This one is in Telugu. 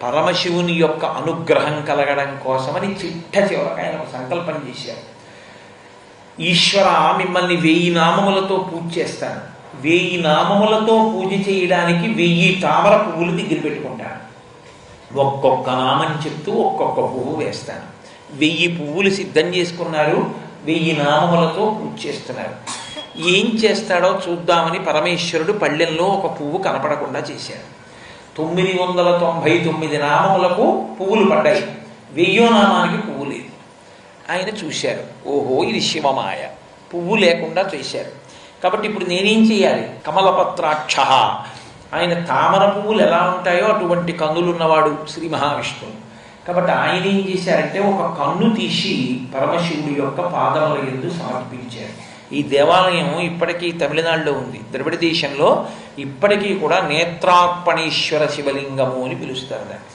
పరమశివుని యొక్క అనుగ్రహం కలగడం కోసమని చిట్ట చివరికి ఆయన ఒక సంకల్పం చేశారు. ఈశ్వర, మిమ్మల్ని 1000 నామములతో పూజ చేస్తాను. 1000 నామములతో పూజ చేయడానికి 1000 తామర పువ్వులు దగ్గర పెట్టుకుంటాను. ఒక్కొక్క నామం చెప్తూ ఒక్కొక్క పువ్వు వేస్తాను. 1000 పువ్వులు సిద్ధం చేసుకున్నారు. 1000 నామములతో పూజ చేస్తున్నారు. ఏం చేస్తాడో చూద్దామని పరమేశ్వరుడు పళ్ళెంలో ఒక పువ్వు కనపడకుండా చేశాడు. 999 నామములకు పువ్వులు పడ్డాయి. 1000వ నామానికి పువ్వు లేదు. ఆయన చూశారు, ఓహో ఇది శివమాయ, పువ్వు లేకుండా చేశారు. కాబట్టి ఇప్పుడు నేనేం చేయాలి? కమలపత్రాక్ష, ఆయన తామర పువ్వులు ఎలా ఉంటాయో అటువంటి కన్నులున్నవాడు శ్రీ మహావిష్ణువు. కాబట్టి ఆయన ఏం చేశారంటే ఒక కన్ను తీసి పరమశివుడి యొక్క పాదముల యందు సమర్పించారు. ఈ దేవాలయం ఇప్పటికీ తమిళనాడులో ఉంది. ద్రవిడ దేశంలో ఇప్పటికీ కూడా నేత్రార్పణేశ్వర శివలింగము అని పిలుస్తారు దాన్ని.